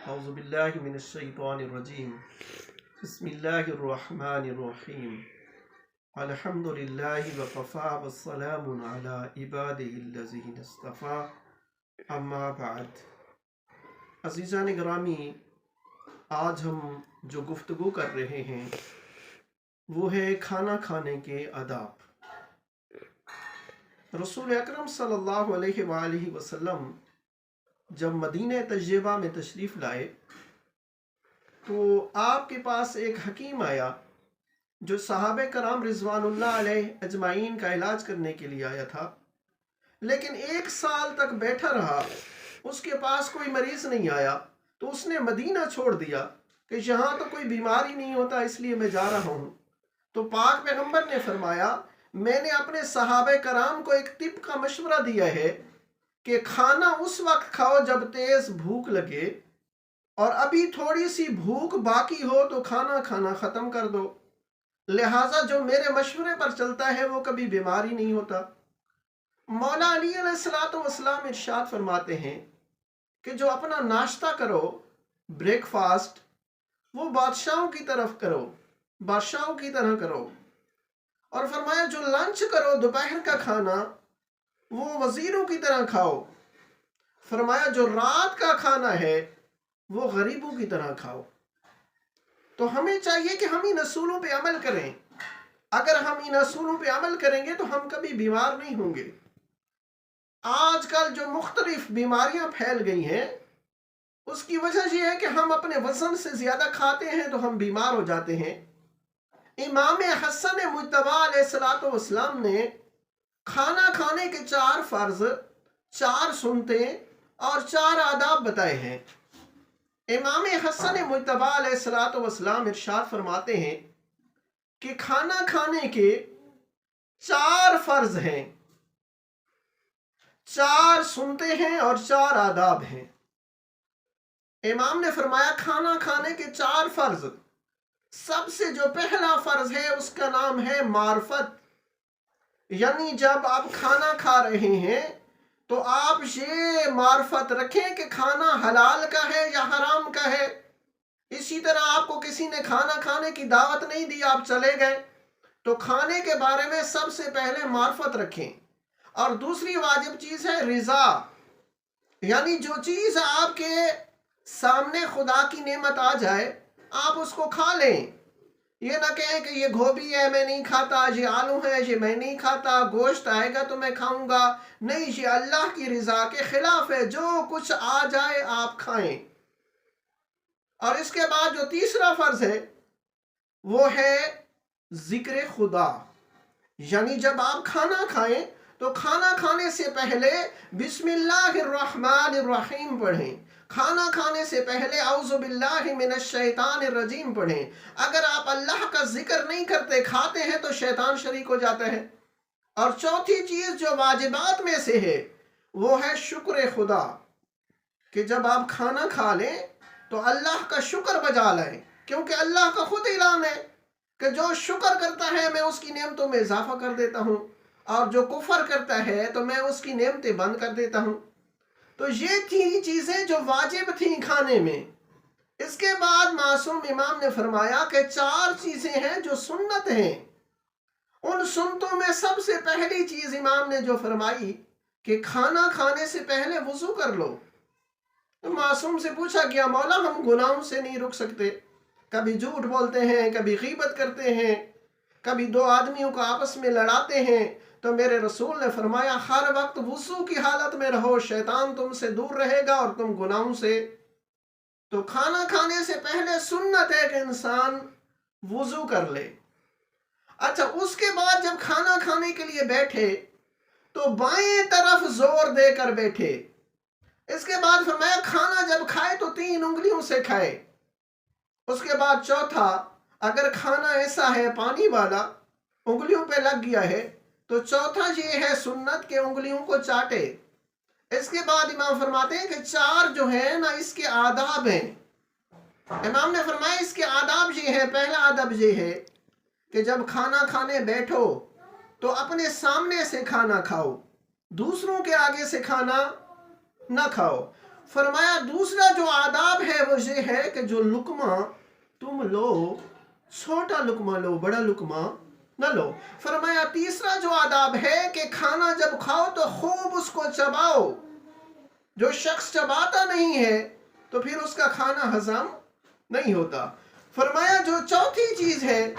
اعوذ باللہ من الشیطان الرجیم بسم اللہ الرحمن الرحیم الحمد للہ وقفا والسلام علی عبادہ الذین اصطفا اما بعد۔ عزیزان گرامی، آج ہم جو گفتگو کر رہے ہیں وہ ہے کھانا کھانے کے آداب۔ رسول اکرم صلی اللہ علیہ وآلہ وسلم جب مدینہ طیبہ میں تشریف لائے تو آپ کے پاس ایک حکیم آیا جو صحابہ کرام رضوان اللہ علیہ اجمعین کا علاج کرنے کے لیے آیا تھا، لیکن 1 سال تک بیٹھا رہا، اس کے پاس کوئی مریض نہیں آیا، تو اس نے مدینہ چھوڑ دیا کہ یہاں تو کوئی بیماری نہیں ہوتا، اس لیے میں جا رہا ہوں۔ تو پاک پیغمبر نے فرمایا، میں نے اپنے صحابہ کرام کو ایک طب کا مشورہ دیا ہے کہ کھانا اس وقت کھاؤ جب تیز بھوک لگے، اور ابھی تھوڑی سی بھوک باقی ہو تو کھانا ختم کر دو، لہٰذا جو میرے مشورے پر چلتا ہے وہ کبھی بیماری نہیں ہوتا۔ مولا علی علیہ السلام ارشاد فرماتے ہیں کہ جو اپنا ناشتہ کرو، بریک فاسٹ، وہ بادشاہوں کی طرف کرو، بادشاہوں کی طرح کرو، اور فرمایا جو لنچ کرو، دوپہر کا کھانا، وہ وزیروں کی طرح کھاؤ۔ فرمایا جو رات کا کھانا ہے وہ غریبوں کی طرح کھاؤ۔ تو ہمیں چاہیے کہ ہم ان اصولوں پہ عمل کریں۔ اگر ہم ان اصولوں پہ عمل کریں گے تو ہم کبھی بیمار نہیں ہوں گے۔ آج کل جو مختلف بیماریاں پھیل گئی ہیں، اس کی وجہ یہ ہے کہ ہم اپنے وزن سے زیادہ کھاتے ہیں تو ہم بیمار ہو جاتے ہیں۔ امام حسن مجتبی علیہ السلام نے کھانا کھانے کے 4 فرض، 4 سنتیں اور 4 آداب بتائے ہیں۔ امام حسن مجتبی علیہ السلام ارشاد فرماتے ہیں کہ کھانا کھانے کے 4 فرض ہیں، 4 سنتیں ہیں اور 4 آداب ہیں۔ امام نے فرمایا کھانا کھانے کے 4 فرض، سب سے جو پہلا فرض ہے اس کا نام ہے معرفت، یعنی جب آپ کھانا کھا رہے ہیں تو آپ یہ معرفت رکھیں کہ کھانا حلال کا ہے یا حرام کا ہے۔ اسی طرح آپ کو کسی نے کھانا کھانے کی دعوت نہیں دی، آپ چلے گئے، تو کھانے کے بارے میں سب سے پہلے معرفت رکھیں۔ اور دوسری واجب چیز ہے رضا، یعنی جو چیز آپ کے سامنے خدا کی نعمت آ جائے آپ اس کو کھا لیں۔ یہ نہ کہیں کہ یہ گوبھی ہے میں نہیں کھاتا، یہ آلو ہے یہ میں نہیں کھاتا، گوشت آئے گا تو میں کھاؤں گا، نہیں، یہ اللہ کی رضا کے خلاف ہے۔ جو کچھ آ جائے آپ کھائیں۔ اور اس کے بعد جو تیسرا فرض ہے وہ ہے ذکر خدا، یعنی جب آپ کھانا کھائیں تو کھانا کھانے سے پہلے بسم اللہ الرحمن الرحیم پڑھیں، کھانا کھانے سے پہلے اعوذ باللہ من الشیطان الرجیم پڑھیں۔ اگر آپ اللہ کا ذکر نہیں کرتے، کھاتے ہیں، تو شیطان شریک ہو جاتا ہے۔ اور چوتھی چیز جو واجبات میں سے ہے وہ ہے شکر خدا، کہ جب آپ کھانا کھا لیں تو اللہ کا شکر بجا لائیں، کیونکہ اللہ کا خود اعلان ہے کہ جو شکر کرتا ہے میں اس کی نعمتوں میں اضافہ کر دیتا ہوں، اور جو کفر کرتا ہے تو میں اس کی نعمتیں بند کر دیتا ہوں۔ تو یہ تھی چیزیں جو واجب تھیں کھانے میں۔ اس کے بعد معصوم امام نے فرمایا کہ 4 چیزیں ہیں جو سنت ہیں۔ ان سنتوں میں سب سے پہلی چیز امام نے جو فرمائی کہ کھانا کھانے سے پہلے وضو کر لو۔ تو معصوم سے پوچھا گیا، مولا ہم گناہوں سے نہیں رک سکتے، کبھی جھوٹ بولتے ہیں، کبھی غیبت کرتے ہیں، کبھی 2 آدمیوں کو آپس میں لڑاتے ہیں۔ تو میرے رسول نے فرمایا ہر وقت وضو کی حالت میں رہو، شیطان تم سے دور رہے گا اور تم گناہوں سے۔ تو کھانا کھانے سے پہلے سنت ہے کہ انسان وضو کر لے۔ اچھا، اس کے بعد جب کھانا کھانے کے لیے بیٹھے تو بائیں طرف زور دے کر بیٹھے۔ اس کے بعد فرمایا کھانا جب کھائے تو 3 انگلیوں سے کھائے۔ اس کے بعد چوتھا، اگر کھانا ایسا ہے پانی والا، انگلیوں پہ لگ گیا ہے، تو چوتھا یہ ہے سنت کہ انگلیوں کو چاٹے۔ اس کے بعد امام فرماتے ہیں کہ 4 جو ہیں نا اس کے آداب ہیں۔ امام نے فرمایا اس کے آداب یہ ہے، پہلا آداب یہ ہے کہ جب کھانا کھانے بیٹھو تو اپنے سامنے سے کھانا کھاؤ، دوسروں کے آگے سے کھانا نہ کھاؤ۔ فرمایا دوسرا جو آداب ہے وہ یہ ہے کہ جو لقمہ تم لو چھوٹا لقمہ لو، بڑا لقمہ نہ لو۔ فرمایا تیسرا جو آداب ہے کہ کھانا جب کھاؤ تو خوب اس کو چباؤ۔ جو شخص چباتا نہیں ہے تو پھر اس کا کھانا ہضم نہیں ہوتا۔ فرمایا جو چوتھی چیز ہے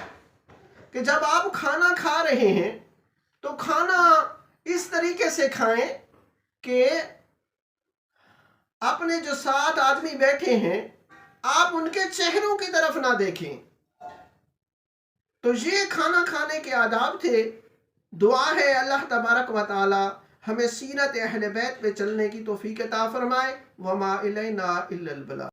کہ جب آپ کھانا کھا رہے ہیں تو کھانا اس طریقے سے کھائیں کہ اپنے جو 7 آدمی بیٹھے ہیں آپ ان کے چہروں کی طرف نہ دیکھیں۔ تو یہ کھانا کھانے کے آداب تھے۔ دعا ہے اللہ تبارک و تعالی ہمیں سیرت اہل بیت پہ چلنے کی توفیق عطا فرمائے۔ وما الینا الا البلاغ۔